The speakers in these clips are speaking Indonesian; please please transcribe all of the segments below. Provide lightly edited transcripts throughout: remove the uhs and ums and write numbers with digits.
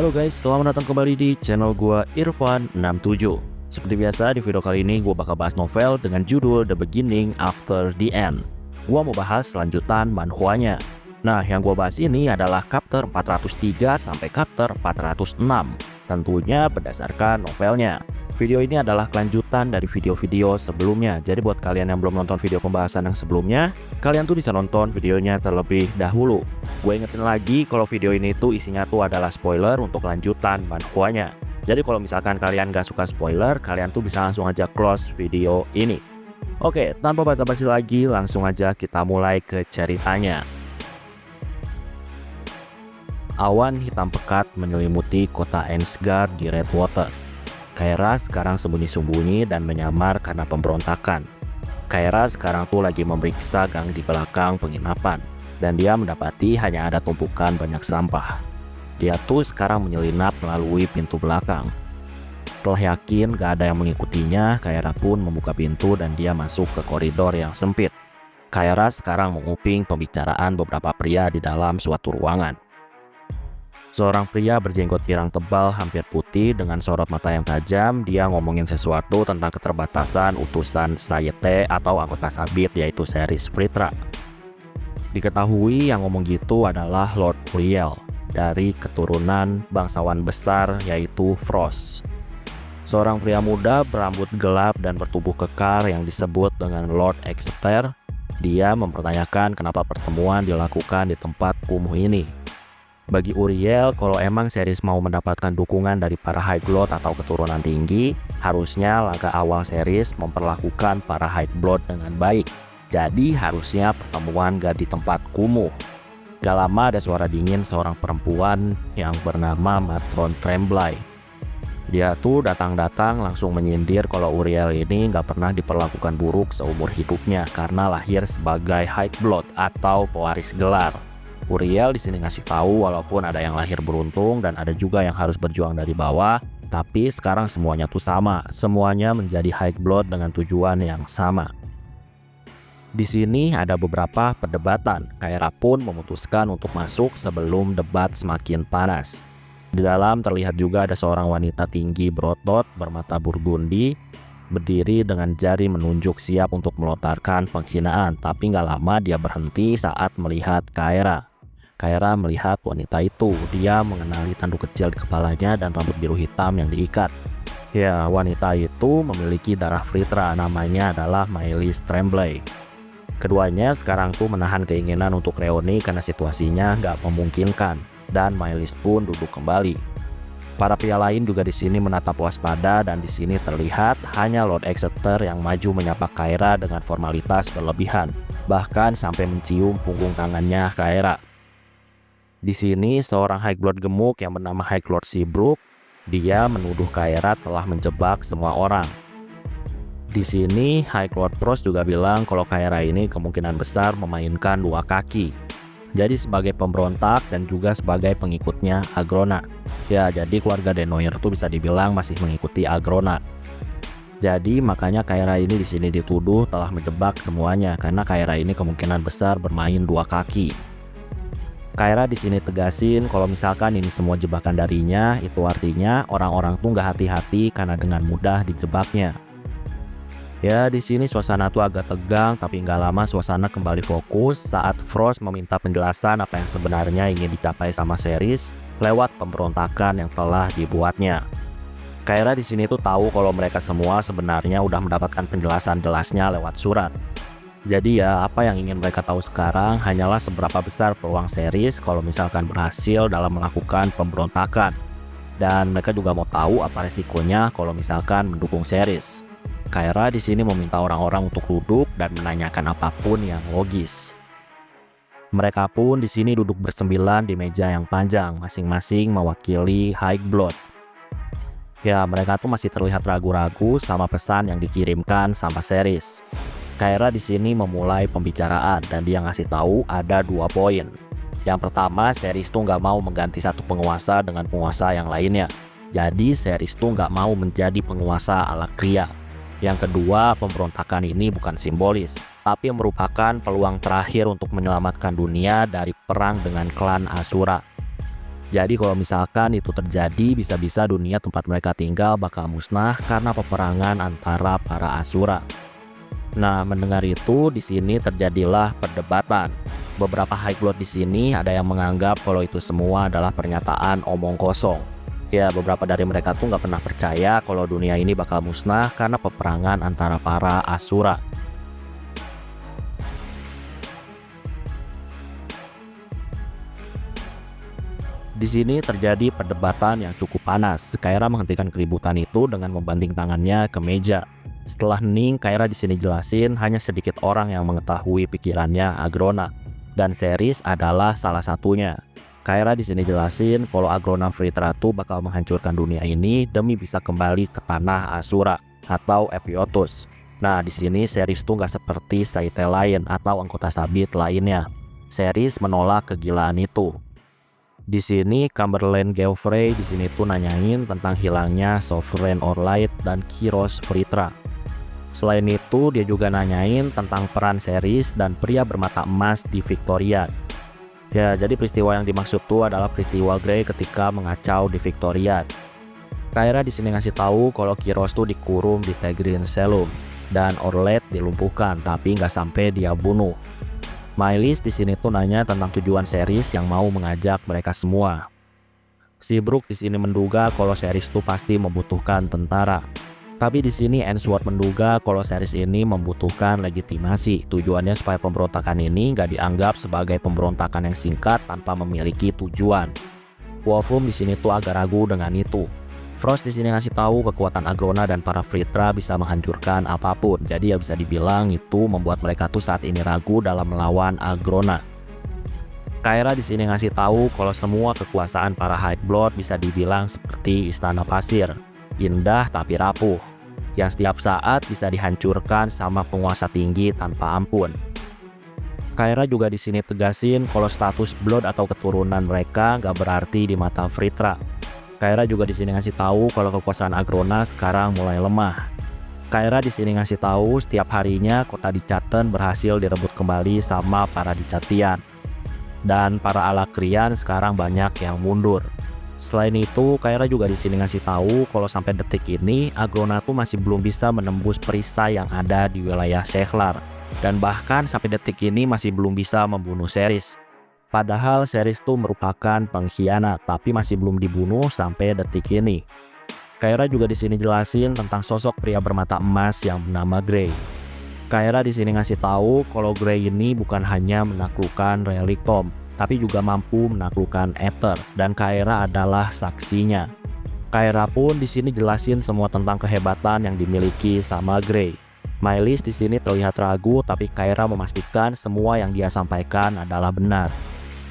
Halo guys, selamat datang kembali di channel gua Irfan67. Seperti biasa di video kali ini gua bakal bahas novel dengan judul The Beginning After the End. Gua mau bahas lanjutan manhwanya. Nah, yang gua bahas ini adalah chapter 403 sampai chapter 406. Tentunya berdasarkan novelnya. Video ini adalah kelanjutan dari video-video sebelumnya. Jadi buat kalian yang belum nonton video pembahasan yang sebelumnya, kalian tuh bisa nonton videonya terlebih dahulu. Gue ingetin lagi kalau video ini tuh isinya tuh adalah spoiler untuk lanjutan manhwanya. Jadi kalau misalkan kalian gak suka spoiler, kalian tuh bisa langsung aja close video ini. Oke, tanpa basa-basi lagi, langsung aja kita mulai ke ceritanya. Awan hitam pekat menyelimuti kota Ensgard di Redwater. Kyra sekarang sembunyi-sembunyi dan menyamar karena pemberontakan. Kyra sekarang tuh lagi memeriksa gang di belakang penginapan, dan dia mendapati hanya ada tumpukan banyak sampah. Dia tuh sekarang menyelinap melalui pintu belakang. Setelah yakin gak ada yang mengikutinya, Kyra pun membuka pintu dan dia masuk ke koridor yang sempit. Kyra sekarang menguping pembicaraan beberapa pria di dalam suatu ruangan. Seorang pria berjenggot pirang tebal hampir putih dengan sorot mata yang tajam. Dia ngomongin sesuatu tentang keterbatasan utusan Sayete atau anggota sabit, yaitu Seris Fritra. Diketahui yang ngomong gitu adalah Lord Uriel dari keturunan bangsawan besar, yaitu Frost. Seorang pria muda berambut gelap dan bertubuh kekar yang disebut dengan Lord Exeter. Dia mempertanyakan kenapa pertemuan dilakukan di tempat kumuh ini. Bagi Uriel, kalau emang Seris mau mendapatkan dukungan dari para High Blood atau keturunan tinggi, harusnya langkah awal Seris memperlakukan para High Blood dengan baik. Jadi harusnya pertemuan gak di tempat kumuh. Gak lama ada suara dingin seorang perempuan yang bernama Matron Tremblay. Dia tuh datang-datang langsung menyindir kalau Uriel ini gak pernah diperlakukan buruk seumur hidupnya karena lahir sebagai High Blood atau pewaris gelar. Uriel di sini ngasih tahu walaupun ada yang lahir beruntung dan ada juga yang harus berjuang dari bawah, tapi sekarang semuanya tuh sama. Semuanya menjadi High Blood dengan tujuan yang sama. Di sini ada beberapa perdebatan. Kyra pun memutuskan untuk masuk sebelum debat semakin panas. Di dalam terlihat juga ada seorang wanita tinggi berotot bermata burgundi berdiri dengan jari menunjuk siap untuk melontarkan penghinaan, tapi nggak lama dia berhenti saat melihat Kyra. Kyra melihat wanita itu. Dia mengenali tanduk kecil di kepalanya dan rambut biru hitam yang diikat. Ya, wanita itu memiliki darah Fritra, namanya adalah Maelys Tremblay. Keduanya sekarang tuh menahan keinginan untuk reuni karena situasinya nggak memungkinkan, dan Maelys pun duduk kembali. Para pria lain juga di sini menatap waspada dan di sini terlihat hanya Lord Exeter yang maju menyapa Kyra dengan formalitas berlebihan, bahkan sampai mencium punggung tangannya Kyra. Di sini seorang High Blood gemuk yang bernama High Lord Seabrook, dia menuduh Kyra telah menjebak semua orang. Di sini High Lord Frost juga bilang kalau Kyra ini kemungkinan besar memainkan dua kaki. Jadi sebagai pemberontak dan juga sebagai pengikutnya Agrona. Ya, jadi keluarga Denoir tuh bisa dibilang masih mengikuti Agrona. Jadi makanya Kyra ini di sini dituduh telah menjebak semuanya karena Kyra ini kemungkinan besar bermain dua kaki. Kyra di sini tegasin kalau misalkan ini semua jebakan darinya, itu artinya orang-orang tuh nggak hati-hati karena dengan mudah dijebaknya. Ya, di sini suasana tuh agak tegang, tapi nggak lama suasana kembali fokus saat Frost meminta penjelasan apa yang sebenarnya ingin dicapai sama Seris lewat pemberontakan yang telah dibuatnya. Kyra di sini tuh tahu kalau mereka semua sebenarnya udah mendapatkan penjelasan jelasnya lewat surat. Jadi ya, apa yang ingin mereka tahu sekarang hanyalah seberapa besar peluang Seris kalau misalkan berhasil dalam melakukan pemberontakan. Dan mereka juga mau tahu apa resikonya kalau misalkan mendukung Seris. Kyra di sini meminta orang-orang untuk duduk dan menanyakan apapun yang logis. Mereka pun di sini duduk bersembilan di meja yang panjang, masing-masing mewakili High Blood. Ya, mereka tuh masih terlihat ragu-ragu sama pesan yang dikirimkan sama Seris. Kyra di sini memulai pembicaraan dan dia ngasih tahu ada 2 poin. Yang pertama, Seris tuh nggak mau mengganti satu penguasa dengan penguasa yang lainnya. Jadi Seris tuh nggak mau menjadi penguasa ala Kria. Yang kedua, pemberontakan ini bukan simbolis, tapi merupakan peluang terakhir untuk menyelamatkan dunia dari perang dengan klan Asura. Jadi kalau misalkan itu terjadi, bisa-bisa dunia tempat mereka tinggal bakal musnah karena peperangan antara para Asura. Nah, mendengar itu, di sini terjadilah perdebatan. Beberapa High Blood di sini ada yang menganggap kalau itu semua adalah pernyataan omong kosong. Ya, beberapa dari mereka tuh nggak pernah percaya kalau dunia ini bakal musnah karena peperangan antara para Asura. Di sini terjadi perdebatan yang cukup panas. Kaira menghentikan keributan itu dengan membanting tangannya ke meja. Setelah hening, Kaira di sini jelasin hanya sedikit orang yang mengetahui pikirannya Agrona, dan Ceres adalah salah satunya. Kaira di sini jelasin kalau Agrona Vritra tuh bakal menghancurkan dunia ini demi bisa kembali ke tanah Asura atau Epiotus. Nah, di sini Ceres tuh nggak seperti Saite lain atau anggota sabit lainnya. Ceres menolak kegilaan itu. Di sini Cumberland Geoffrey di sini tuh nanyain tentang hilangnya Sovereign Orlight dan Kyros Vritra. Selain itu, dia juga nanyain tentang peran Ceres dan pria bermata emas di Victorian. Ya, jadi peristiwa yang dimaksud tuh adalah peristiwa Grey ketika mengacau di Victorian. Kaira di sini ngasih tahu kalau Kyros tuh dikurung di Tegrin Selum dan Orlight dilumpuhkan, tapi nggak sampai dia bunuh. Mylis di sini tuh nanya tentang tujuan Ceres yang mau mengajak mereka semua. Si Brook di sini menduga kalau Ceres tuh pasti membutuhkan tentara. Tapi di sini Ainsworth menduga kalau Ceres ini membutuhkan legitimasi. Tujuannya supaya pemberontakan ini nggak dianggap sebagai pemberontakan yang singkat tanpa memiliki tujuan. Wolfram di sini tuh agak ragu dengan itu. Frost di sini ngasih tahu kekuatan Agrona dan para Vritra bisa menghancurkan apapun. Jadi ya bisa dibilang itu membuat mereka tuh saat ini ragu dalam melawan Agrona. Kaira di sini ngasih tahu kalau semua kekuasaan para High Blood bisa dibilang seperti istana pasir, indah tapi rapuh, yang setiap saat bisa dihancurkan sama penguasa tinggi tanpa ampun. Kaira juga di sini tegasin kalau status Blood atau keturunan mereka nggak berarti di mata Vritra. Kaira juga di sini ngasih tahu kalau kekuasaan Agrona sekarang mulai lemah. Kaira di sini ngasih tahu setiap harinya kota Dicaten berhasil direbut kembali sama para Dicatian. Dan para Alakrian sekarang banyak yang mundur. Selain itu, Kaira juga di sini ngasih tahu kalau sampai detik ini Agrona tuh masih belum bisa menembus perisai yang ada di wilayah Shehlar. Dan bahkan sampai detik ini masih belum bisa membunuh Ceres. Padahal Ceres tuh merupakan pengkhianat, tapi masih belum dibunuh sampai detik ini. Kaira juga di sini jelasin tentang sosok pria bermata emas yang bernama Grey. Kaira di sini ngasih tahu kalau Grey ini bukan hanya menaklukkan Relic Tomb, tapi juga mampu menaklukkan Aether, dan Kaira adalah saksinya. Kaira pun di sini jelasin semua tentang kehebatan yang dimiliki sama Grey. Mylis di sini terlihat ragu, tapi Kaira memastikan semua yang dia sampaikan adalah benar.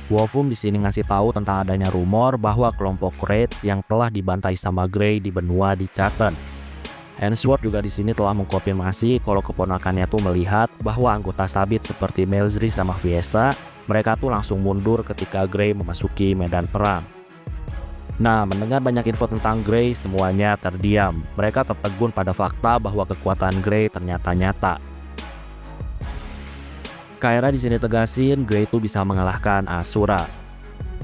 Wolfram di sini ngasih tahu tentang adanya rumor bahwa kelompok Raids yang telah dibantai sama Grey di benua Dicaten. Ainsworth juga di sini telah mengkonfirmasi kalau keponakannya tuh melihat bahwa anggota sabit seperti Melzri sama Fiesa, mereka tuh langsung mundur ketika Grey memasuki medan perang. Nah, mendengar banyak info tentang Grey, semuanya terdiam. Mereka tertegun pada fakta bahwa kekuatan Grey ternyata nyata. Kaira di sini tegasin Grey itu bisa mengalahkan Asura.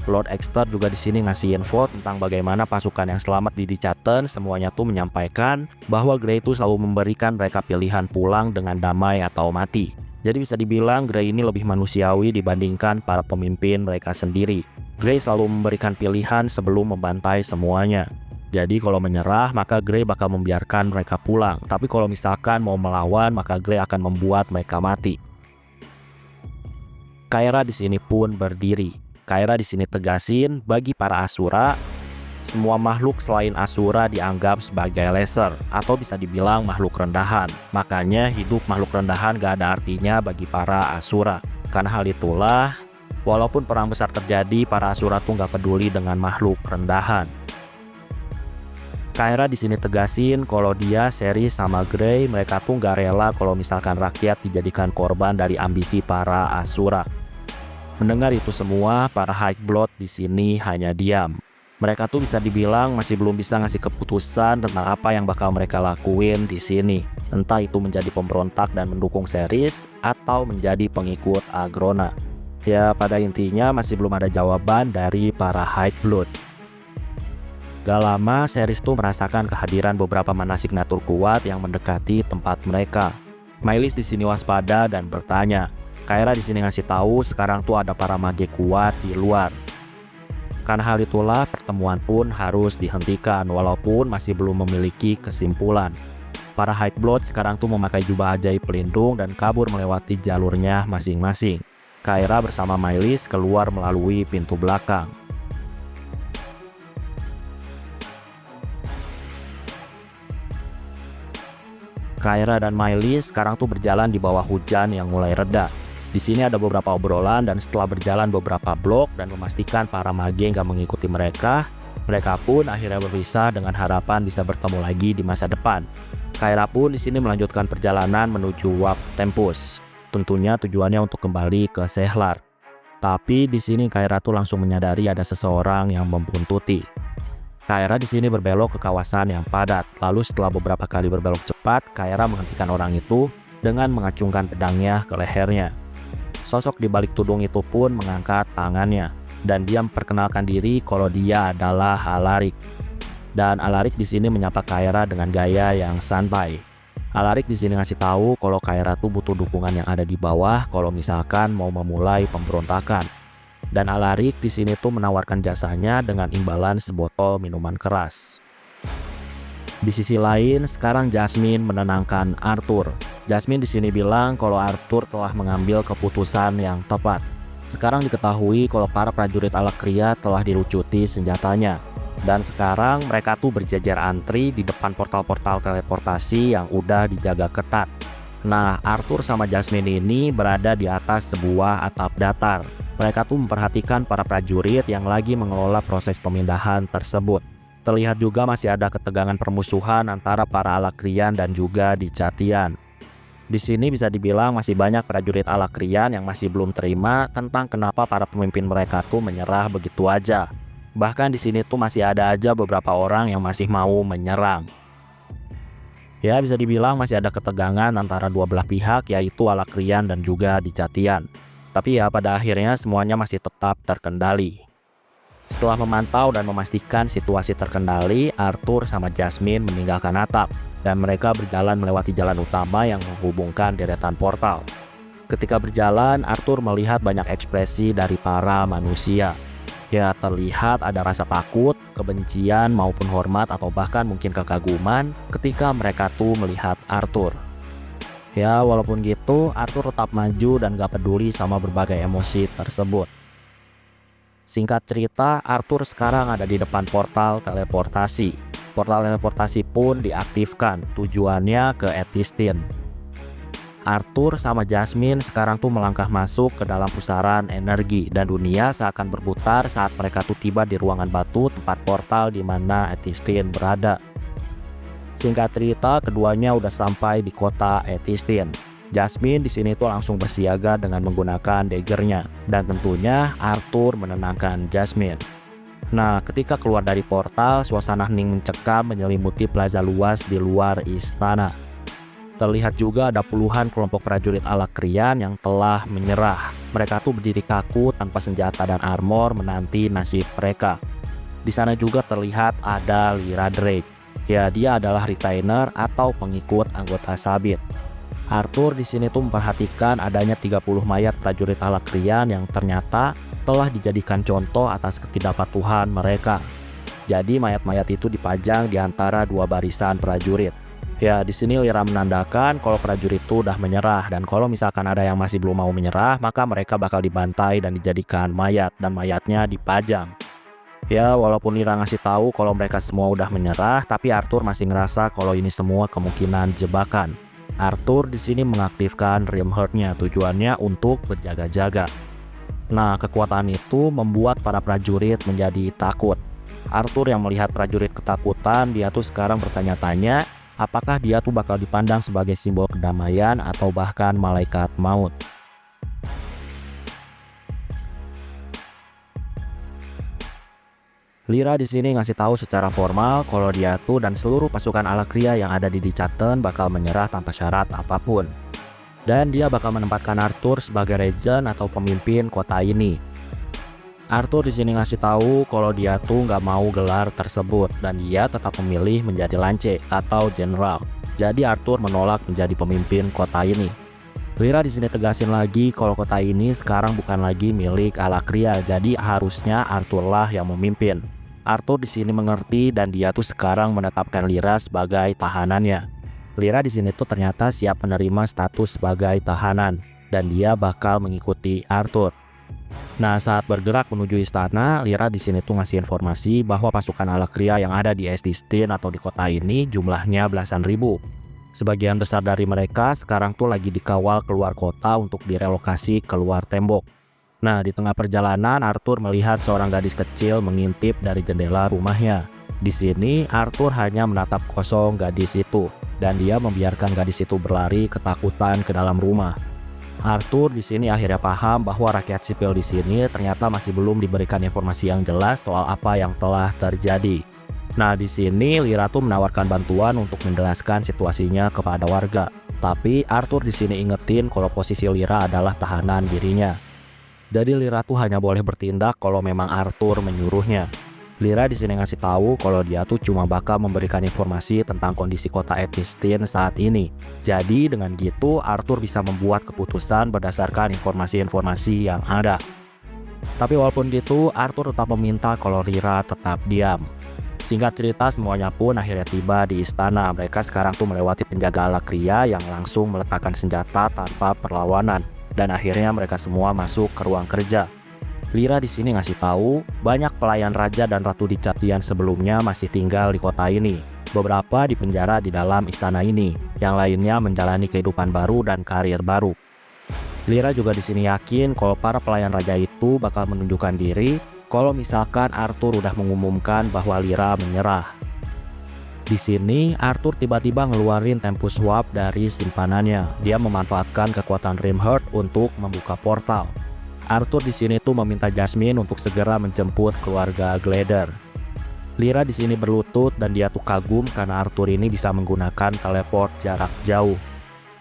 Lord Exter juga di sini ngasih info tentang bagaimana pasukan yang selamat di Dicaten semuanya tuh menyampaikan bahwa Grey itu selalu memberikan mereka pilihan pulang dengan damai atau mati. Jadi bisa dibilang Grey ini lebih manusiawi dibandingkan para pemimpin mereka sendiri. Grey selalu memberikan pilihan sebelum membantai semuanya. Jadi kalau menyerah maka Grey bakal membiarkan mereka pulang. Tapi kalau misalkan mau melawan maka Grey akan membuat mereka mati. Kaira di sini pun berdiri. Kaira di sini tegasin bagi para Asura, semua makhluk selain Asura dianggap sebagai lesser atau bisa dibilang makhluk rendahan. Makanya hidup makhluk rendahan gak ada artinya bagi para Asura. Karena hal itulah, walaupun perang besar terjadi, para Asura tuh gak peduli dengan makhluk rendahan. Kaira di sini tegasin kalau dia, Ceres sama Grey, mereka tuh gak rela kalau misalkan rakyat dijadikan korban dari ambisi para Asura. Mendengar itu semua, para High Blood di sini hanya diam. Mereka tuh bisa dibilang masih belum bisa ngasih keputusan tentang apa yang bakal mereka lakuin di sini. Entah itu menjadi pemberontak dan mendukung Ceres atau menjadi pengikut Agrona. Ya, pada intinya masih belum ada jawaban dari para High Blood. Gak lama, series tuh merasakan kehadiran beberapa mana signatur kuat yang mendekati tempat mereka. Mylis di sini waspada dan bertanya. Kyra di sini ngasih tahu sekarang tuh ada para mage kuat di luar. Karena hal itulah pertemuan pun harus dihentikan walaupun masih belum memiliki kesimpulan. Para High Blood sekarang tuh memakai jubah ajaib pelindung dan kabur melewati jalurnya masing-masing. Kyra bersama Mylis keluar melalui pintu belakang. Kyra dan Mylis sekarang tuh berjalan di bawah hujan yang mulai reda. Di sini ada beberapa obrolan dan setelah berjalan beberapa blok dan memastikan para mage nggak mengikuti mereka pun akhirnya berpisah dengan harapan bisa bertemu lagi di masa depan. Kyra pun di sini melanjutkan perjalanan menuju Warp Tempus. Tentunya tujuannya untuk kembali ke Sehlar. Tapi di sini Kyra tuh langsung menyadari ada seseorang yang membuntuti. Kyra di sini berbelok ke kawasan yang padat. Lalu setelah beberapa kali berbelok cepat, Kyra menghentikan orang itu dengan mengacungkan pedangnya ke lehernya. Sosok di balik tudung itu pun mengangkat tangannya dan dia memperkenalkan diri kalau dia adalah Alaric. Dan Alaric di sini menyapa Kyra dengan gaya yang santai. Alaric di sini ngasih tahu kalau Kyra tuh butuh dukungan yang ada di bawah kalau misalkan mau memulai pemberontakan. Dan Alaric di sini tuh menawarkan jasanya dengan imbalan sebotol minuman keras. Di sisi lain, sekarang Jasmine menenangkan Arthur. Jasmine di sini bilang kalau Arthur telah mengambil keputusan yang tepat. Sekarang diketahui kalau para prajurit Alakria telah dilucuti senjatanya. Dan sekarang mereka tuh berjajar antri di depan portal-portal teleportasi yang udah dijaga ketat. Nah, Arthur sama Jasmine ini berada di atas sebuah atap datar. Mereka tuh memperhatikan para prajurit yang lagi mengelola proses pemindahan tersebut. Terlihat juga masih ada ketegangan permusuhan antara para Alakrian dan juga Dicatian. Di sini bisa dibilang masih banyak prajurit Alakrian yang masih belum terima tentang kenapa para pemimpin mereka tuh menyerah begitu aja. Bahkan di sini tuh masih ada aja beberapa orang yang masih mau menyerang. Ya, bisa dibilang masih ada ketegangan antara dua belah pihak, yaitu Alakrian dan juga Dicatian. Tapi ya pada akhirnya semuanya masih tetap terkendali. Setelah memantau dan memastikan situasi terkendali, Arthur sama Jasmine meninggalkan atap dan mereka berjalan melewati jalan utama yang menghubungkan deretan portal. Ketika berjalan, Arthur melihat banyak ekspresi dari para manusia. Ya, terlihat ada rasa takut, kebencian maupun hormat atau bahkan mungkin kekaguman ketika mereka tuh melihat Arthur. Ya, walaupun gitu, Arthur tetap maju dan gak peduli sama berbagai emosi tersebut. Singkat cerita, Arthur sekarang ada di depan portal teleportasi. Portal teleportasi pun diaktifkan, tujuannya ke Etistin. Arthur sama Jasmine sekarang tuh melangkah masuk ke dalam pusaran energi dan dunia seakan berputar saat mereka tuh tiba di ruangan batu tempat portal di mana Etistin berada. Singkat cerita, keduanya udah sampai di kota Etistin. Jasmine di sini tuh langsung bersiaga dengan menggunakan daggernya dan tentunya Arthur menenangkan Jasmine. Nah, ketika keluar dari portal, suasana hening mencekam menyelimuti plaza luas di luar istana. Terlihat juga ada puluhan kelompok prajurit Alakrian yang telah menyerah. Mereka tuh berdiri kaku tanpa senjata dan armor menanti nasib mereka. Di sana juga terlihat ada Lyra Drake. Ya, dia adalah retainer atau pengikut anggota Sabit. Arthur di sini tuh memperhatikan adanya 30 mayat prajurit Alakrian yang ternyata telah dijadikan contoh atas ketidakpatuhan mereka. Jadi mayat-mayat itu dipajang di antara dua barisan prajurit. Ya, di sini Lyra menandakan kalau prajurit itu udah menyerah dan kalau misalkan ada yang masih belum mau menyerah, maka mereka bakal dibantai dan dijadikan mayat dan mayatnya dipajang. Ya, walaupun Lyra ngasih tahu kalau mereka semua udah menyerah, tapi Arthur masih ngerasa kalau ini semua kemungkinan jebakan. Arthur di sini mengaktifkan Realm Heart-nya, tujuannya untuk berjaga-jaga. Nah, kekuatan itu membuat para prajurit menjadi takut. Arthur yang melihat prajurit ketakutan, dia tuh sekarang bertanya-tanya, apakah dia tuh bakal dipandang sebagai simbol kedamaian atau bahkan malaikat maut. Lyra di sini ngasih tahu secara formal kalau dia tuh dan seluruh pasukan Alakria yang ada di Dichaten bakal menyerah tanpa syarat apapun. Dan dia bakal menempatkan Arthur sebagai regent atau pemimpin kota ini. Arthur di sini ngasih tahu kalau dia tuh nggak mau gelar tersebut dan dia tetap memilih menjadi lance atau jenderal. Jadi Arthur menolak menjadi pemimpin kota ini. Lyra di sini tegasin lagi kalau kota ini sekarang bukan lagi milik Alakria, jadi harusnya Arthur lah yang memimpin. Arthur di sini mengerti dan dia tuh sekarang menetapkan Lyra sebagai tahanannya. Lyra di sini tuh ternyata siap menerima status sebagai tahanan dan dia bakal mengikuti Arthur. Nah, saat bergerak menuju istana, Lyra di sini tuh ngasih informasi bahwa pasukan Alakria yang ada di Estistin atau di kota ini jumlahnya belasan ribu. Sebagian besar dari mereka sekarang tuh lagi dikawal keluar kota untuk direlokasi keluar tembok. Nah, di tengah perjalanan Arthur melihat seorang gadis kecil mengintip dari jendela rumahnya. Di sini Arthur hanya menatap kosong gadis itu dan dia membiarkan gadis itu berlari ketakutan ke dalam rumah. Arthur di sini akhirnya paham bahwa rakyat sipil di sini ternyata masih belum diberikan informasi yang jelas soal apa yang telah terjadi. Nah, di sini Lyra tuh menawarkan bantuan untuk menjelaskan situasinya kepada warga. Tapi Arthur di sini ingetin kalau posisi Lyra adalah tahanan dirinya. Jadi Lyra tuh hanya boleh bertindak kalau memang Arthur menyuruhnya. Lyra di sini ngasih tahu kalau dia tuh cuma bakal memberikan informasi tentang kondisi kota Estistin saat ini. Jadi dengan gitu Arthur bisa membuat keputusan berdasarkan informasi-informasi yang ada. Tapi walaupun gitu Arthur tetap meminta kalau Lyra tetap diam. Singkat cerita semuanya pun akhirnya tiba di istana. Mereka sekarang tuh melewati penjaga Alakria yang langsung meletakkan senjata tanpa perlawanan. Dan akhirnya mereka semua masuk ke ruang kerja. Lyra di sini ngasih tahu banyak pelayan raja dan ratu di Chatian sebelumnya masih tinggal di kota ini. Beberapa dipenjara di dalam istana ini, yang lainnya menjalani kehidupan baru dan karir baru. Lyra juga di sini yakin kalau para pelayan raja itu bakal menunjukkan diri kalau misalkan Arthur udah mengumumkan bahwa Lyra menyerah. Di sini Arthur tiba-tiba ngeluarin Tempus Swap dari simpanannya. Dia memanfaatkan kekuatan Rimheart untuk membuka portal. Arthur di sini tuh meminta Jasmine untuk segera menjemput keluarga Glider. Lyra di sini berlutut dan dia tuh kagum karena Arthur ini bisa menggunakan teleport jarak jauh.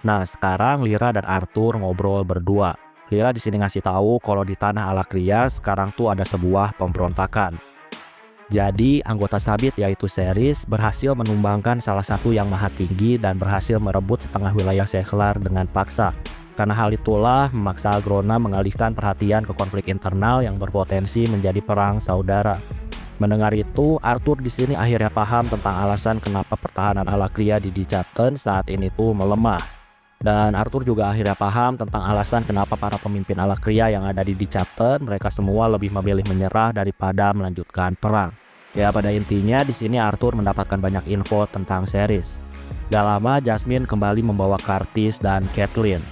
Nah, sekarang Lyra dan Arthur ngobrol berdua. Lyra di sini ngasih tahu kalau di tanah Alakria sekarang tuh ada sebuah pemberontakan. Jadi anggota sabit yaitu Ceres berhasil menumbangkan salah satu yang maha tinggi dan berhasil merebut setengah wilayah Seklar dengan paksa. Karena hal itulah memaksa Agrona mengalihkan perhatian ke konflik internal yang berpotensi menjadi perang saudara. Mendengar itu, Arthur di sini akhirnya paham tentang alasan kenapa pertahanan Alakria di Dichaten saat ini tuh melemah. Dan Arthur juga akhirnya paham tentang alasan kenapa para pemimpin Alakria yang ada di Dichaten mereka semua lebih memilih menyerah daripada melanjutkan perang. Ya, pada intinya di sini Arthur mendapatkan banyak info tentang Ceres. Gak lama Jasmine kembali membawa Curtis dan Caitlyn.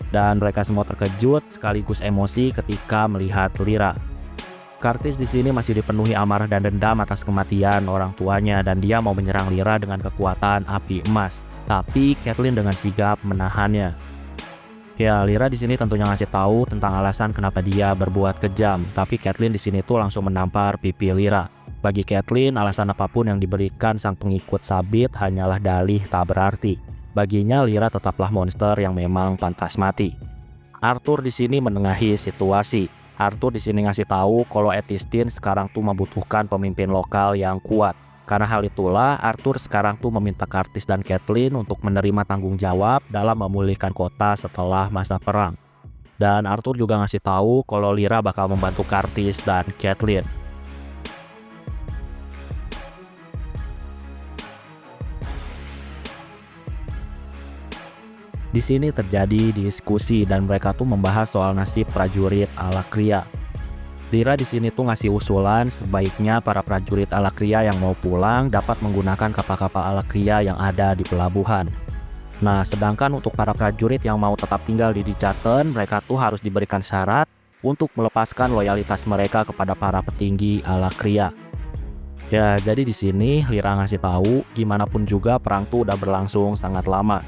Dan mereka semua terkejut sekaligus emosi ketika melihat Lyra. Curtis di sini masih dipenuhi amarah dan dendam atas kematian orang tuanya dan dia mau menyerang Lyra dengan kekuatan api emas. Tapi Caitlyn dengan sigap menahannya. Ya, Lyra di sini tentunya ngasih tahu tentang alasan kenapa dia berbuat kejam, tapi Caitlyn di sini tuh langsung menampar pipi Lyra. Bagi Caitlyn, alasan apapun yang diberikan sang pengikut sabit hanyalah dalih tak berarti. Baginya Lyra tetaplah monster yang memang pantas mati. Arthur di sini menengahi situasi. Arthur di sini ngasih tahu kalau Estistin sekarang tuh membutuhkan pemimpin lokal yang kuat. Karena hal itulah Arthur sekarang tuh meminta Curtis dan Caitlyn untuk menerima tanggung jawab dalam memulihkan kota setelah masa perang. Dan Arthur juga ngasih tahu kalau Lyra bakal membantu Curtis dan Caitlyn. Di sini terjadi diskusi dan mereka tuh membahas soal nasib prajurit Alakria. Lyra di sini tuh ngasih usulan sebaiknya para prajurit Alakria yang mau pulang dapat menggunakan kapal-kapal Alakria yang ada di pelabuhan. Nah, sedangkan untuk para prajurit yang mau tetap tinggal di Dichaten, mereka tuh harus diberikan syarat untuk melepaskan loyalitas mereka kepada para petinggi Alakria. Ya, jadi di sini Lyra ngasih tahu gimana pun juga perang tuh udah berlangsung sangat lama.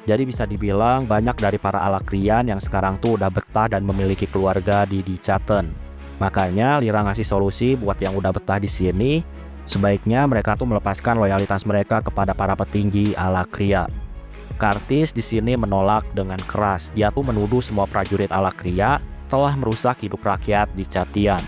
Jadi bisa dibilang banyak dari para Alakrian yang sekarang tuh udah betah dan memiliki keluarga di Dichaten. Makanya Lyra ngasih solusi buat yang udah betah di sini, sebaiknya mereka tuh melepaskan loyalitas mereka kepada para petinggi Alakria. Curtis di sini menolak dengan keras. Dia tuh menuduh semua prajurit Alakria telah merusak hidup rakyat di Chatian.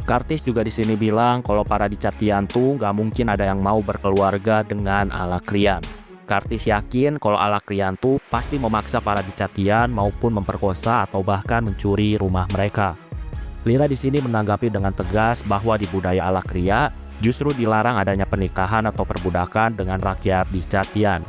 Curtis juga di sini bilang kalau para di Chatian tuh nggak mungkin ada yang mau berkeluarga dengan Alakrian. Curtis yakin kalau Alakrian tuh pasti memaksa para di Chatian maupun memperkosa atau bahkan mencuri rumah mereka. Lyra di sini menanggapi dengan tegas bahwa di budaya Alakria justru dilarang adanya pernikahan atau perbudakan dengan rakyat di Chatian.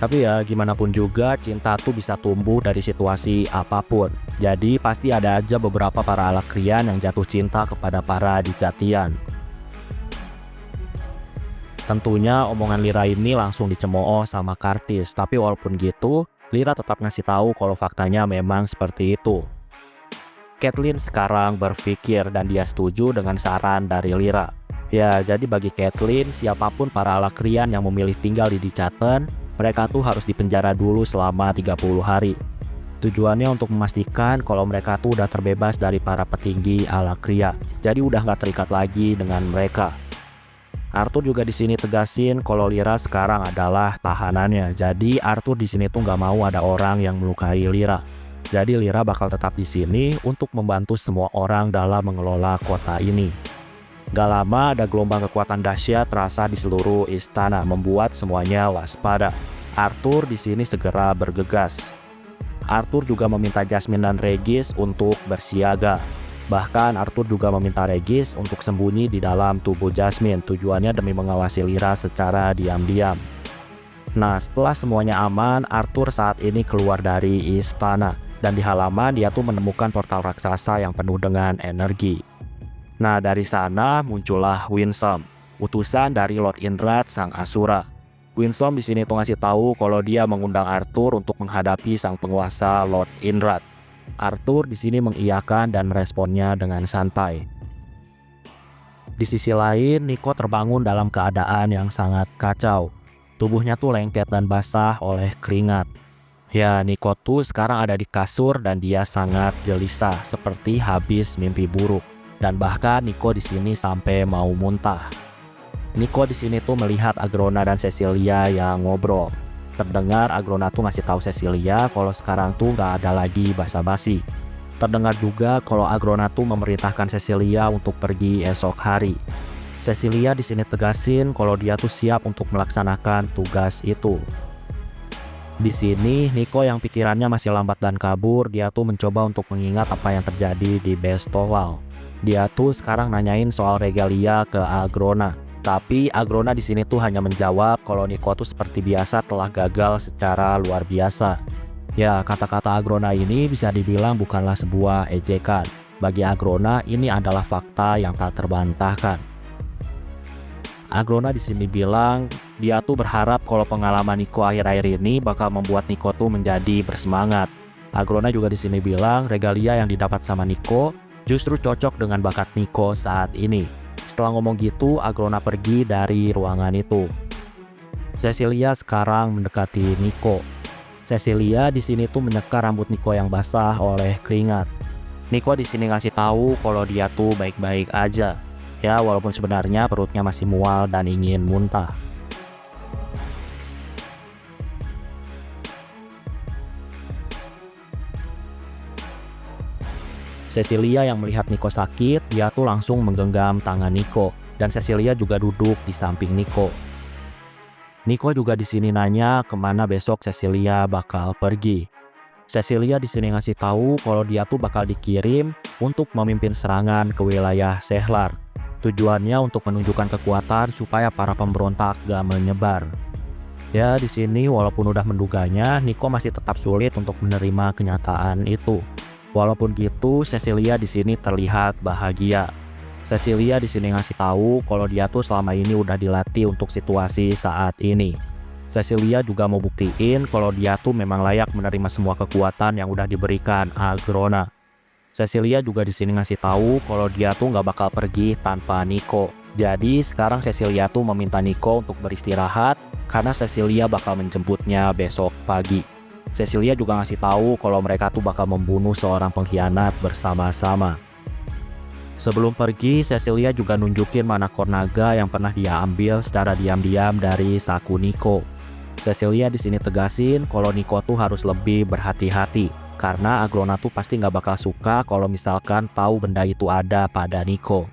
Tapi ya gimana pun juga cinta tuh bisa tumbuh dari situasi apapun. Jadi pasti ada aja beberapa para Alakrian yang jatuh cinta kepada para di Chatian. Tentunya omongan Lyra ini langsung dicemooh sama Curtis. Tapi walaupun gitu, Lyra tetap ngasih tahu kalau faktanya memang seperti itu. Catelyn sekarang berpikir dan dia setuju dengan saran dari Lyra. Ya, jadi bagi Catelyn, siapapun para Alakrian yang memilih tinggal di Chatten, mereka tuh harus dipenjara dulu selama 30 hari. Tujuannya untuk memastikan kalau mereka tuh udah terbebas dari para petinggi Alakria. Jadi udah nggak terikat lagi dengan mereka. Arthur juga di sini tegasin kalau Lyra sekarang adalah tahanannya. Jadi Arthur di sini tuh nggak mau ada orang yang melukai Lyra. Jadi Lyra bakal tetap di sini untuk membantu semua orang dalam mengelola kota ini. Gak lama ada gelombang kekuatan dahsyat terasa di seluruh istana, membuat semuanya waspada. Arthur di sini segera bergegas. Arthur juga meminta Jasmine dan Regis untuk bersiaga. Bahkan Arthur juga meminta Regis untuk sembunyi di dalam tubuh Jasmine, tujuannya demi mengawasi Lyra secara diam-diam. Nah, setelah semuanya aman, Arthur saat ini keluar dari istana. Dan di halaman dia tuh menemukan portal raksasa yang penuh dengan energi. Nah, dari sana muncullah Winsome, utusan dari Lord Indrad sang Asura. Winsome di sini tuh ngasih tahu kalau dia mengundang Arthur untuk menghadapi sang penguasa Lord Indrad. Arthur di sini mengiyakan dan meresponnya dengan santai. Di sisi lain, Nico terbangun dalam keadaan yang sangat kacau. Tubuhnya tuh lengket dan basah oleh keringat. Ya, Nico tuh sekarang ada di kasur dan dia sangat gelisah, seperti habis mimpi buruk. Dan bahkan Nico di sini sampai mau muntah. Nico di sini tuh melihat Agrona dan Cecilia yang ngobrol. Terdengar Agrona tuh ngasih tahu Cecilia kalau sekarang tuh nggak ada lagi basa-basi. Terdengar juga kalau Agrona tuh memerintahkan Cecilia untuk pergi esok hari. Cecilia di sini tegasin kalau dia tuh siap untuk melaksanakan tugas itu. Di sini Nico yang pikirannya masih lambat dan kabur, dia tuh mencoba untuk mengingat apa yang terjadi di Bestowal. Dia tuh sekarang nanyain soal regalia ke Agrona. Tapi Agrona di sini tuh hanya menjawab kalau Nico tuh seperti biasa telah gagal secara luar biasa. Ya, kata-kata Agrona ini bisa dibilang bukanlah sebuah ejekan. Bagi Agrona ini adalah fakta yang tak terbantahkan. Agrona di sini bilang dia tuh berharap kalau pengalaman Nico akhir-akhir ini bakal membuat Nico tuh menjadi bersemangat. Agrona juga di sini bilang regalia yang didapat sama Nico justru cocok dengan bakat Nico saat ini. Setelah ngomong gitu, Agrona pergi dari ruangan itu. Cecilia sekarang mendekati Nico. Cecilia di sini tuh menyeka rambut Nico yang basah oleh keringat. Nico di sini ngasih tahu kalau dia tuh baik-baik aja. Ya, walaupun sebenarnya perutnya masih mual dan ingin muntah. Cecilia yang melihat Nico sakit, dia tuh langsung menggenggam tangan Nico. Dan Cecilia juga duduk di samping Nico. Nico juga di sini nanya kemana besok Cecilia bakal pergi. Cecilia di sini ngasih tahu kalau dia tuh bakal dikirim untuk memimpin serangan ke wilayah Sehlar. Tujuannya untuk menunjukkan kekuatan supaya para pemberontak gak menyebar. Ya, di sini walaupun udah menduganya, Nico masih tetap sulit untuk menerima kenyataan itu. Walaupun gitu, Cecilia di sini terlihat bahagia. Cecilia di sini ngasih tahu kalau dia tuh selama ini udah dilatih untuk situasi saat ini. Cecilia juga mau buktiin kalau dia tuh memang layak menerima semua kekuatan yang udah diberikan Agrona. Cecilia juga di sini ngasih tahu kalau dia tuh nggak bakal pergi tanpa Nico. Jadi sekarang Cecilia tuh meminta Nico untuk beristirahat karena Cecilia bakal menjemputnya besok pagi. Cecilia juga ngasih tahu kalau mereka tuh bakal membunuh seorang pengkhianat bersama-sama. Sebelum pergi, Cecilia juga nunjukin mana naga yang pernah dia ambil secara diam-diam dari saku Nico. Cecilia di sini tegasin kalau Nico tuh harus lebih berhati-hati karena Agrona tuh pasti nggak bakal suka kalau misalkan tahu benda itu ada pada Nico.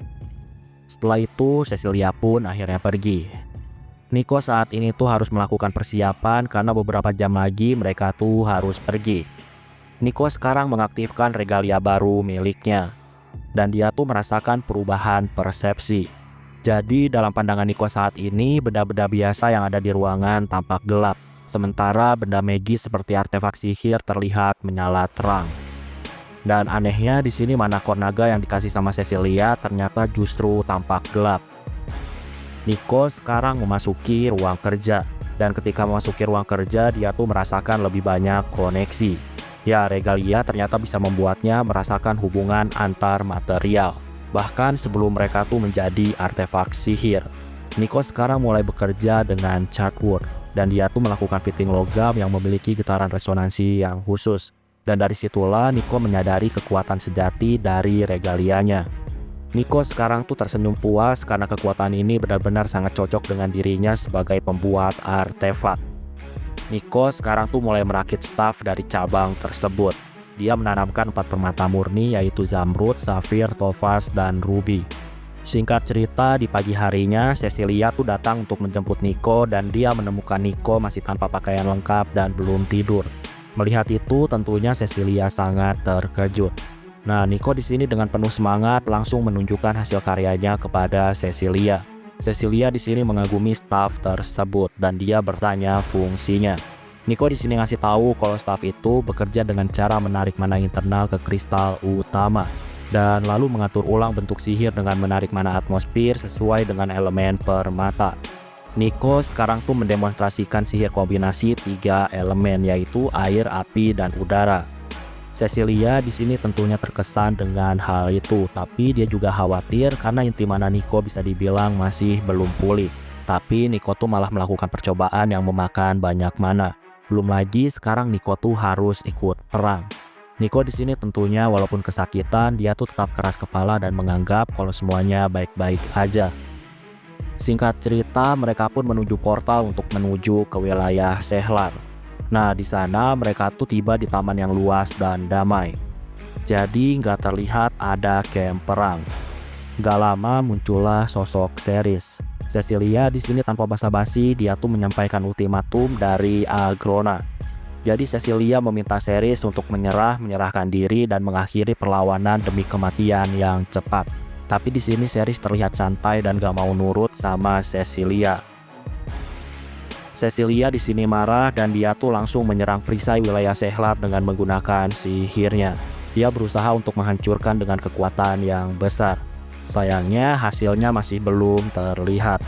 Setelah itu Cecilia pun akhirnya pergi. Nico saat ini tuh harus melakukan persiapan karena beberapa jam lagi mereka tuh harus pergi. Nico sekarang mengaktifkan regalia baru miliknya dan dia tuh merasakan perubahan persepsi. Jadi dalam pandangan Nico saat ini, benda-benda biasa yang ada di ruangan tampak gelap, sementara benda magis seperti artefak sihir terlihat menyala terang. Dan anehnya di sini manakor naga yang dikasih sama Cecilia ternyata justru tampak gelap. Nico sekarang memasuki ruang kerja, dan ketika memasuki ruang kerja dia tuh merasakan lebih banyak koneksi. Ya, regalia ternyata bisa membuatnya merasakan hubungan antar material. Bahkan sebelum mereka tuh menjadi artefak sihir. Nico sekarang mulai bekerja dengan Chartwood dan dia tuh melakukan fitting logam yang memiliki getaran resonansi yang khusus. Dan dari situlah Nico menyadari kekuatan sejati dari regalianya. Nico sekarang tuh tersenyum puas karena kekuatan ini benar-benar sangat cocok dengan dirinya sebagai pembuat artefak. Nico sekarang tuh mulai merakit staf dari cabang tersebut. Dia menanamkan 4 permata murni yaitu zamrud, safir, topaz, dan ruby. Singkat cerita, di pagi harinya Cecilia tuh datang untuk menjemput Nico dan dia menemukan Nico masih tanpa pakaian lengkap dan belum tidur. Melihat itu, tentunya Cecilia sangat terkejut. Nah, Nico di sini dengan penuh semangat langsung menunjukkan hasil karyanya kepada Cecilia. Cecilia di sini mengagumi staf tersebut dan dia bertanya fungsinya. Nico di sini ngasih tahu kalau staf itu bekerja dengan cara menarik mana internal ke kristal utama dan lalu mengatur ulang bentuk sihir dengan menarik mana atmosfer sesuai dengan elemen permata. Nico sekarang tuh mendemonstrasikan sihir kombinasi 3 elemen yaitu air, api, dan udara. Cecilia di sini tentunya terkesan dengan hal itu, tapi dia juga khawatir karena inti mana Nico bisa dibilang masih belum pulih. Tapi Nico tuh malah melakukan percobaan yang memakan banyak mana. Belum lagi sekarang Nico tuh harus ikut perang. Nico di sini tentunya walaupun kesakitan, dia tuh tetap keras kepala dan menganggap kalau semuanya baik-baik aja. Singkat cerita, mereka pun menuju portal untuk menuju ke wilayah Sehlar. Nah, di sana mereka tuh tiba di taman yang luas dan damai. Jadi nggak terlihat ada camp perang. Gak lama muncullah sosok Ceres. Cecilia di sini tanpa basa-basi dia tuh menyampaikan ultimatum dari Agrona. Jadi Cecilia meminta Ceres untuk menyerahkan diri dan mengakhiri perlawanan demi kematian yang cepat. Tapi di sini Ceres terlihat santai dan gak mau nurut sama Cecilia. Cecilia di sini marah dan dia tuh langsung menyerang perisai wilayah Sehlar dengan menggunakan sihirnya. Dia berusaha untuk menghancurkan dengan kekuatan yang besar. Sayangnya hasilnya masih belum terlihat.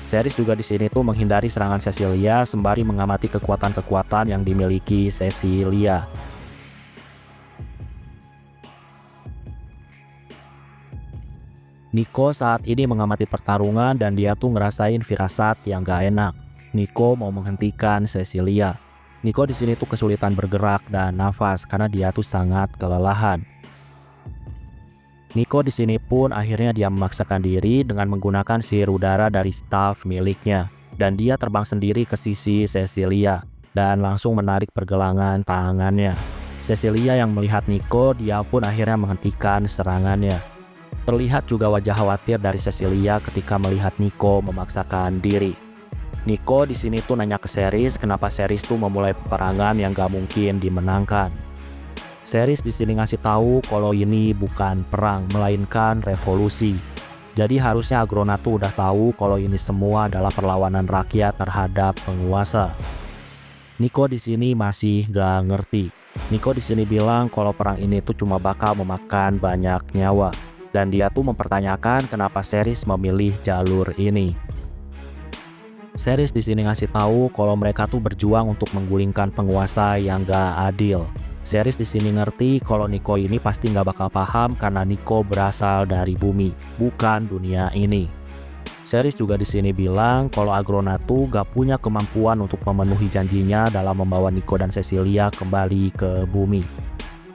Ceres juga di sini tuh menghindari serangan Cecilia sembari mengamati kekuatan-kekuatan yang dimiliki Cecilia. Nico saat ini mengamati pertarungan dan dia tuh ngerasain firasat yang gak enak. Nico mau menghentikan Cecilia. Nico di sini tuh kesulitan bergerak dan nafas karena dia tuh sangat kelelahan. Nico di sini pun akhirnya dia memaksakan diri dengan menggunakan sihir udara dari staf miliknya dan dia terbang sendiri ke sisi Cecilia dan langsung menarik pergelangan tangannya. Cecilia yang melihat Nico, dia pun akhirnya menghentikan serangannya. Terlihat juga wajah khawatir dari Cecilia ketika melihat Nico memaksakan diri. Nico di sini tuh nanya ke Ceres kenapa Ceres tuh memulai peperangan yang gak mungkin dimenangkan. Ceres di sini ngasih tahu kalau ini bukan perang melainkan revolusi. Jadi harusnya Agrona tuh udah tahu kalau ini semua adalah perlawanan rakyat terhadap penguasa. Nico di sini masih gak ngerti. Nico di sini bilang kalau perang ini tuh cuma bakal memakan banyak nyawa dan dia tuh mempertanyakan kenapa Ceres memilih jalur ini. Ceres di sini ngasih tahu kalau mereka tuh berjuang untuk menggulingkan penguasa yang gak adil. Ceres di sini ngerti kalau Nico ini pasti nggak bakal paham karena Nico berasal dari bumi, bukan dunia ini. Ceres juga di sini bilang kalau Agrona tuh gak punya kemampuan untuk memenuhi janjinya dalam membawa Nico dan Cecilia kembali ke bumi.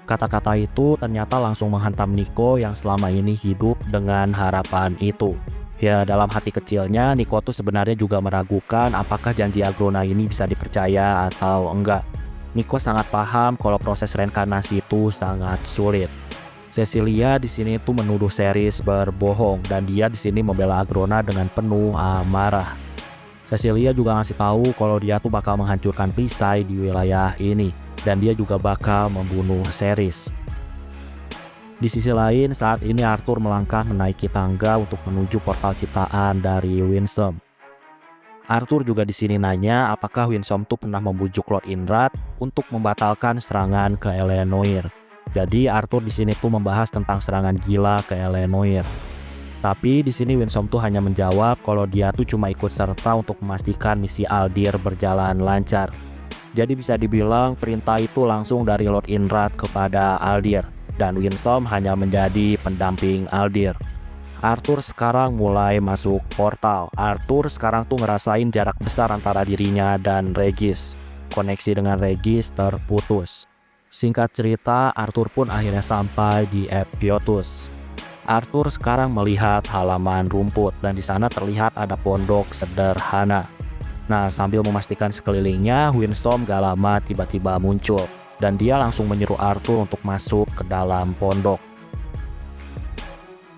Kata-kata itu ternyata langsung menghantam Nico yang selama ini hidup dengan harapan itu. Ya, dalam hati kecilnya, Nico tuh sebenarnya juga meragukan apakah janji Agrona ini bisa dipercaya atau enggak. Nico sangat paham kalau proses reinkarnasi itu sangat sulit. Cecilia di sini tuh menuduh Ceres berbohong dan dia di sini membela Agrona dengan penuh amarah. Cecilia juga ngasih tahu kalau dia tuh bakal menghancurkan perisai di wilayah ini dan dia juga bakal membunuh Ceres. Di sisi lain, saat ini Arthur melangkah menaiki tangga untuk menuju portal ciptaan dari Winsome. Arthur juga di sini nanya apakah Winsome tuh pernah membujuk Lord Indrad untuk membatalkan serangan ke Elenoir. Jadi Arthur di sini tuh membahas tentang serangan gila ke Elenoir. Tapi di sini Winsome tuh hanya menjawab kalau dia tuh cuma ikut serta untuk memastikan misi Aldir berjalan lancar. Jadi bisa dibilang perintah itu langsung dari Lord Indrad kepada Aldir. Dan Winsome hanya menjadi pendamping Aldir. Arthur sekarang mulai masuk portal. Arthur sekarang tuh ngerasain jarak besar antara dirinya dan Regis. Koneksi dengan Regis terputus. Singkat cerita, Arthur pun akhirnya sampai di Epiotus. Arthur sekarang melihat halaman rumput dan di sana terlihat ada pondok sederhana. Nah, sambil memastikan sekelilingnya, Winsome gak lama tiba-tiba muncul. Dan dia langsung menyuruh Arthur untuk masuk ke dalam pondok.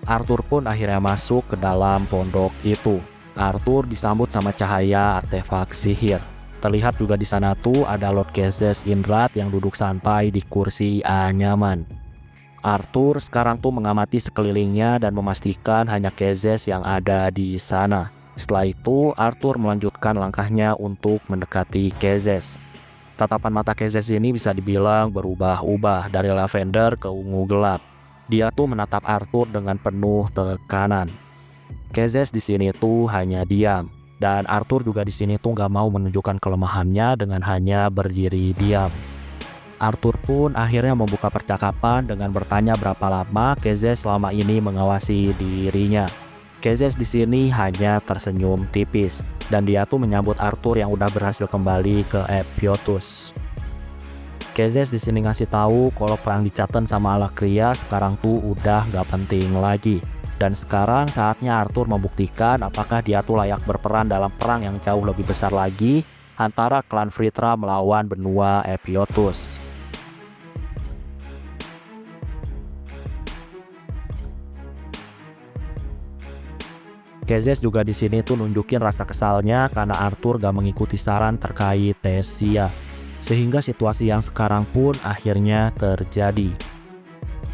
Arthur pun akhirnya masuk ke dalam pondok itu. Arthur disambut sama cahaya artefak sihir. Terlihat juga di sana tuh ada Lord Kezes Indrad yang duduk santai di kursi anyaman. Arthur sekarang tuh mengamati sekelilingnya dan memastikan hanya Kezes yang ada di sana. Setelah itu, Arthur melanjutkan langkahnya untuk mendekati Kezes. Tatapan mata Kezes ini bisa dibilang berubah-ubah dari lavender ke ungu gelap. Dia tuh menatap Arthur dengan penuh tekanan. Kezes di sini tuh hanya diam, dan Arthur juga di sini tuh gak mau menunjukkan kelemahannya dengan hanya berdiri diam. Arthur pun akhirnya membuka percakapan dengan bertanya berapa lama Kezes selama ini mengawasi dirinya. Kezes di sini hanya tersenyum tipis dan dia tuh menyambut Arthur yang udah berhasil kembali ke Epiotus. Kezes di sini ngasih tahu kalau perang di Chaten sama Alakria sekarang tuh udah gak penting lagi. Dan sekarang saatnya Arthur membuktikan apakah dia tuh layak berperan dalam perang yang jauh lebih besar lagi antara klan Vritra melawan benua Epiotus. Kezes juga di sini tuh nunjukin rasa kesalnya karena Arthur gak mengikuti saran terkait Thesia, sehingga situasi yang sekarang pun akhirnya terjadi.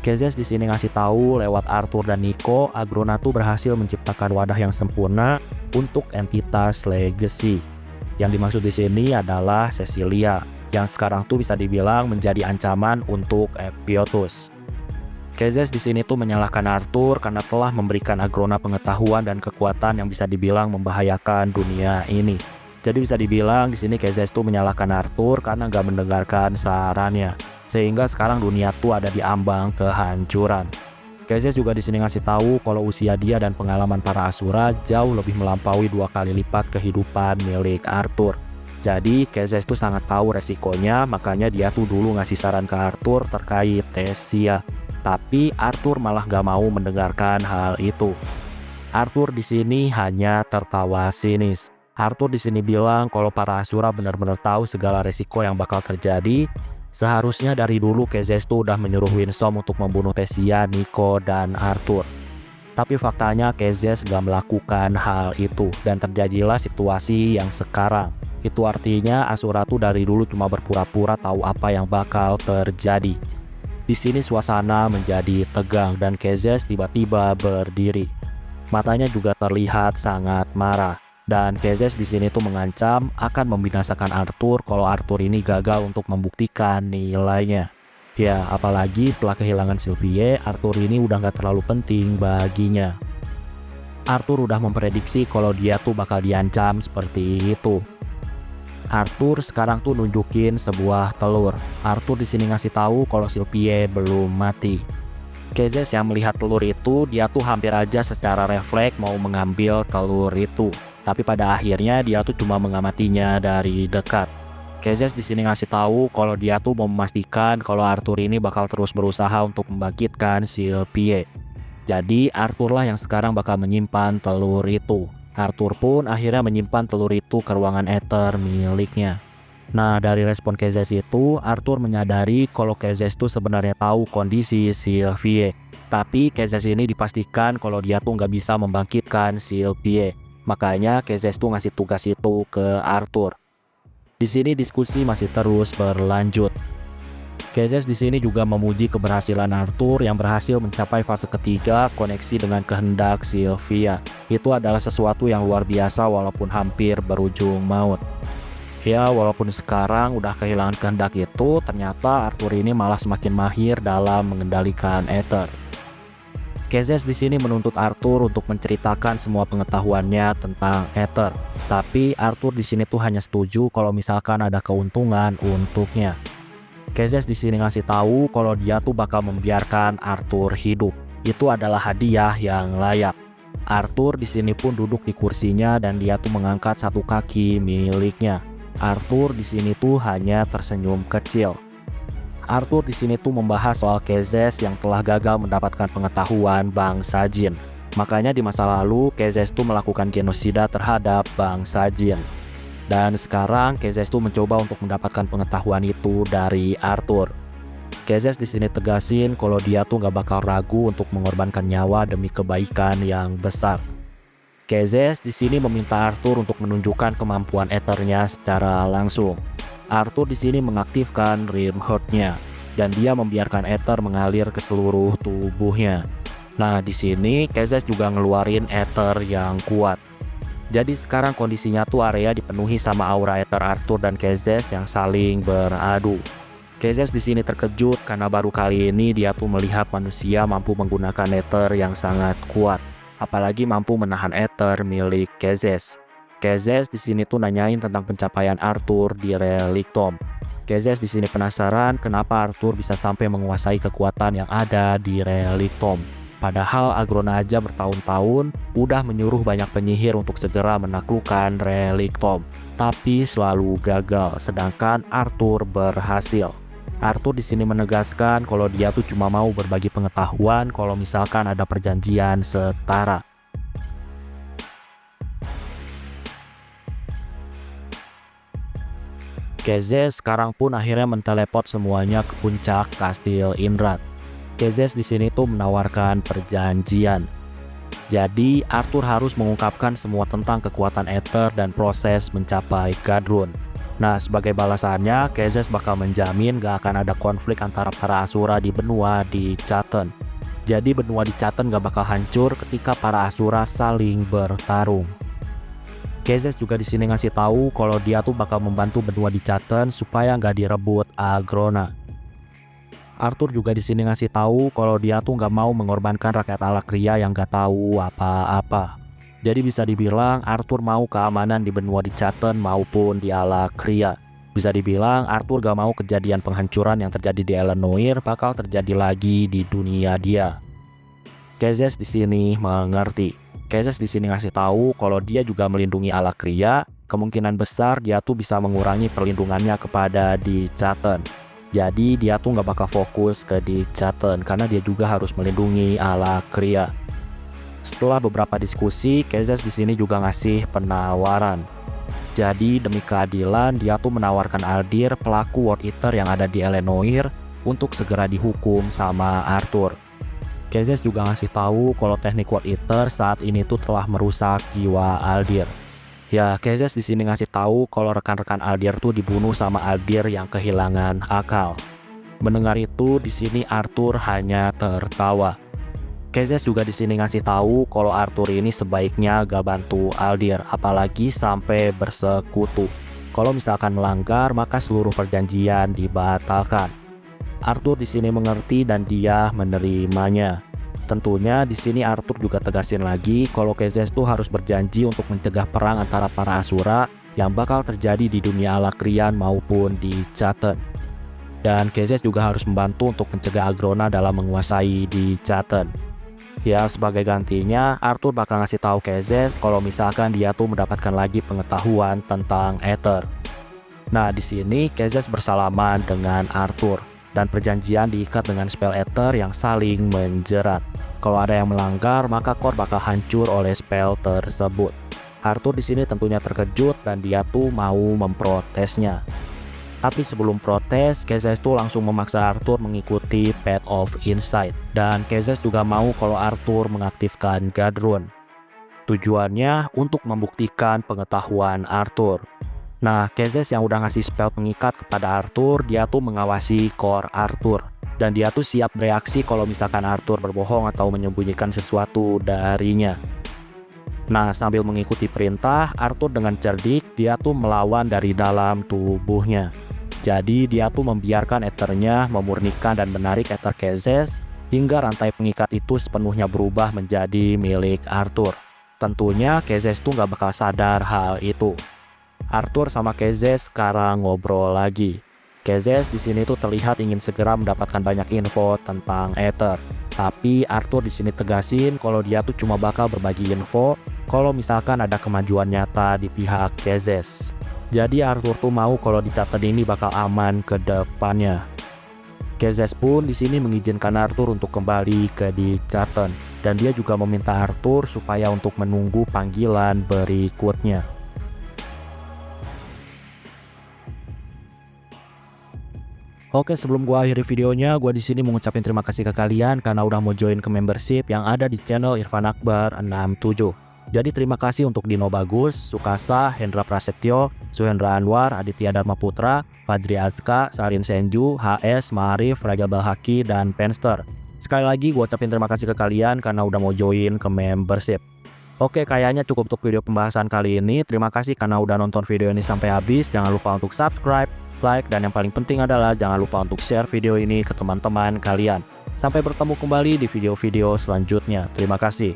Kezes di sini ngasih tahu lewat Arthur dan Nico, Agrona tuh berhasil menciptakan wadah yang sempurna untuk entitas legacy. Yang dimaksud di sini adalah Cecilia, yang sekarang tuh bisa dibilang menjadi ancaman untuk Epiotus. Kezes di sini tuh menyalahkan Arthur karena telah memberikan Agrona pengetahuan dan kekuatan yang bisa dibilang membahayakan dunia ini. Jadi bisa dibilang di sini Kezes tuh menyalahkan Arthur karena nggak mendengarkan sarannya, sehingga sekarang dunia tuh ada di ambang kehancuran. Kezes juga di sini ngasih tahu kalau usia dia dan pengalaman para Asura jauh lebih melampaui 2 kali lipat kehidupan milik Arthur. Jadi Kezes tuh sangat tahu resikonya, makanya dia tuh dulu ngasih saran ke Arthur terkait Thesia. Tapi Arthur malah gak mau mendengarkan hal itu. Arthur di sini hanya tertawa sinis. Arthur di sini bilang kalau para Asura benar-benar tahu segala resiko yang bakal terjadi. Seharusnya dari dulu Kezes tuh udah menyuruh Winsome untuk membunuh Thesia, Nico, dan Arthur. Tapi faktanya Kezes gak melakukan hal itu dan terjadilah situasi yang sekarang. Itu artinya Asura tuh dari dulu cuma berpura-pura tahu apa yang bakal terjadi. Di sini suasana menjadi tegang dan Kezes tiba-tiba berdiri. Matanya juga terlihat sangat marah. Dan Kezes di sini tuh mengancam akan membinasakan Arthur kalau Arthur ini gagal untuk membuktikan nilainya. Ya, apalagi setelah kehilangan Sylvie, Arthur ini udah gak terlalu penting baginya. Arthur udah memprediksi kalau dia tuh bakal diancam seperti itu. Arthur sekarang tuh nunjukin sebuah telur. Arthur di sini ngasih tahu kalau Sylvie belum mati. Kezes yang melihat telur itu, dia tuh hampir aja secara refleks mau mengambil telur itu. Tapi pada akhirnya dia tuh cuma mengamatinya dari dekat. Kezes di sini ngasih tahu kalau dia tuh mau memastikan kalau Arthur ini bakal terus berusaha untuk membangkitkan Sylvie. Jadi Arthur lah yang sekarang bakal menyimpan telur itu. Arthur pun akhirnya menyimpan telur itu ke ruangan Ether miliknya. Nah, dari respon Kezes itu, Arthur menyadari kalau Kezes tuh sebenarnya tahu kondisi Sylvie. Tapi Kezes ini dipastikan kalau dia tuh nggak bisa membangkitkan Sylvie. Makanya Kezes tuh ngasih tugas itu ke Arthur. Di sini diskusi masih terus berlanjut. Kezes di sini juga memuji keberhasilan Arthur yang berhasil mencapai fase ketiga koneksi dengan kehendak Sylvia. Itu adalah sesuatu yang luar biasa walaupun hampir berujung maut. Ya, walaupun sekarang udah kehilangan kehendak itu, ternyata Arthur ini malah semakin mahir dalam mengendalikan Ether. Kezes di sini menuntut Arthur untuk menceritakan semua pengetahuannya tentang Ether. Tapi Arthur di sini tuh hanya setuju kalau misalkan ada keuntungan untuknya. Kezes di sini ngasih tahu kalau dia tuh bakal membiarkan Arthur hidup. Itu adalah hadiah yang layak. Arthur di sini pun duduk di kursinya dan dia tuh mengangkat satu kaki miliknya. Arthur di sini tuh hanya tersenyum kecil. Arthur di sini tuh membahas soal Kezes yang telah gagal mendapatkan pengetahuan bangsa Jin. Makanya di masa lalu Kezes tuh melakukan genosida terhadap bangsa Jin. Dan sekarang Kezes tuh mencoba untuk mendapatkan pengetahuan itu dari Arthur. Kezes di sini tegasin kalau dia tuh gak bakal ragu untuk mengorbankan nyawa demi kebaikan yang besar. Kezes di sini meminta Arthur untuk menunjukkan kemampuan Ethernya secara langsung. Arthur di sini mengaktifkan Rim Heart-nya dan dia membiarkan Ether mengalir ke seluruh tubuhnya. Nah, di sini Kezes juga ngeluarin Ether yang kuat. Jadi sekarang kondisinya tuh area dipenuhi sama aura Ether Arthur dan Kezes yang saling beradu. Kezes di sini terkejut karena baru kali ini dia tuh melihat manusia mampu menggunakan Ether yang sangat kuat. Apalagi mampu menahan Ether milik Kezes. Kezes di sini tuh nanyain tentang pencapaian Arthur di Relic Tomb. Kezes di sini penasaran kenapa Arthur bisa sampai menguasai kekuatan yang ada di Relic Tomb. Padahal Agrona aja bertahun-tahun udah menyuruh banyak penyihir untuk segera menaklukkan Relic Tomb, tapi selalu gagal, sedangkan Arthur berhasil. Arthur di sini menegaskan kalau dia tuh cuma mau berbagi pengetahuan kalau misalkan ada perjanjian setara. Kezes sekarang pun akhirnya menteleport semuanya ke puncak Kastil Indrad. Kezes di sini tuh menawarkan perjanjian. Jadi Arthur harus mengungkapkan semua tentang kekuatan Ether dan proses mencapai Gadrun. Nah, sebagai balasannya, Kezes bakal menjamin gak akan ada konflik antara para Asura di benua di Chaten. Jadi benua di Chaten gak bakal hancur ketika para Asura saling bertarung. Kezes juga di sini ngasih tahu kalau dia tuh bakal membantu benua di Chaten supaya gak direbut Agrona. Arthur juga di sini ngasih tahu kalau dia tuh gak mau mengorbankan rakyat Alakria yang gak tahu apa-apa. Jadi bisa dibilang Arthur mau keamanan di benua di Chaten maupun di Alakria. Bisa dibilang Arthur gak mau kejadian penghancuran yang terjadi di Elenoir bakal terjadi lagi di dunia dia. Kezes di sini mengerti. Kezes di sini ngasih tahu kalau dia juga melindungi Alakria, kemungkinan besar dia tuh bisa mengurangi perlindungannya kepada di Chaten. Jadi dia tuh gak bakal fokus ke di Chaten karena dia juga harus melindungi Alakria. Setelah beberapa diskusi, Kezes di sini juga ngasih penawaran. Jadi demi keadilan, dia tuh menawarkan Aldir, pelaku World Eater yang ada di Elenoir, untuk segera dihukum sama Arthur. Kezes juga ngasih tahu kalau teknik World Eater saat ini tuh telah merusak jiwa Aldir. Ya, Kezes di sini ngasih tahu kalau rekan-rekan Aldir tuh dibunuh sama Aldir yang kehilangan akal. Mendengar itu, di sini Arthur hanya tertawa. Kezes juga di sini ngasih tahu kalau Arthur ini sebaiknya gak bantu Aldir, apalagi sampai bersekutu. Kalau misalkan melanggar, maka seluruh perjanjian dibatalkan. Arthur di sini mengerti dan dia menerimanya. Tentunya di sini Arthur juga tegasin lagi kalau Kezes tuh harus berjanji untuk mencegah perang antara para Asura yang bakal terjadi di dunia Alakrian maupun di Chaten. Dan Kezes juga harus membantu untuk mencegah Agrona dalam menguasai di Chaten. Ya, sebagai gantinya Arthur bakal ngasih tahu Kezes kalau misalkan dia tuh mendapatkan lagi pengetahuan tentang Ether. Nah, di sini Kezes bersalaman dengan Arthur dan perjanjian diikat dengan spell ether yang saling menjerat. Kalau ada yang melanggar, maka core bakal hancur oleh spell tersebut. Arthur di sini tentunya terkejut dan dia tuh mau memprotesnya. Tapi sebelum protes, Kezes tuh langsung memaksa Arthur mengikuti Path of Insight. Dan Kezes juga mau kalau Arthur mengaktifkan God Rune. Tujuannya untuk membuktikan pengetahuan Arthur. Nah, Kezes yang udah ngasih spell pengikat kepada Arthur, dia tuh mengawasi core Arthur. Dan dia tuh siap bereaksi kalau misalkan Arthur berbohong atau menyembunyikan sesuatu darinya. Nah, sambil mengikuti perintah, Arthur dengan cerdik, dia tuh melawan dari dalam tubuhnya. Jadi dia tuh membiarkan ethernya memurnikan dan menarik ether Kezes hingga rantai pengikat itu sepenuhnya berubah menjadi milik Arthur. Tentunya Kezes tuh gak bakal sadar hal itu. Arthur sama Kezes sekarang ngobrol lagi. Kezes di sini tuh terlihat ingin segera mendapatkan banyak info tentang ether. Tapi Arthur di sini tegasin kalau dia tuh cuma bakal berbagi info kalau misalkan ada kemajuan nyata di pihak Kezes. Jadi Arthur tuh mau kalau di chapter ini bakal aman ke depannya. Kezes pun di sini mengizinkan Arthur untuk kembali ke di Charlton dan dia juga meminta Arthur supaya untuk menunggu panggilan berikutnya. Oke, sebelum gua akhiri videonya, gua di sini mengucapkan terima kasih ke kalian karena udah mau join ke membership yang ada di channel Irfan Akbar 67. Jadi terima kasih untuk Dino Bagus, Sukasa, Hendra Prasetyo, Suhendra Anwar, Aditya Dharma Putra, Fajri Azka, Sarin Senju, HS, Ma'arif, Raga Balhaki, dan Penster. Sekali lagi gue ucapin terima kasih ke kalian karena udah mau join ke membership. Oke, kayaknya cukup untuk video pembahasan kali ini. Terima kasih karena udah nonton video ini sampai habis. Jangan lupa untuk subscribe, like, dan yang paling penting adalah jangan lupa untuk share video ini ke teman-teman kalian. Sampai bertemu kembali di video-video selanjutnya. Terima kasih.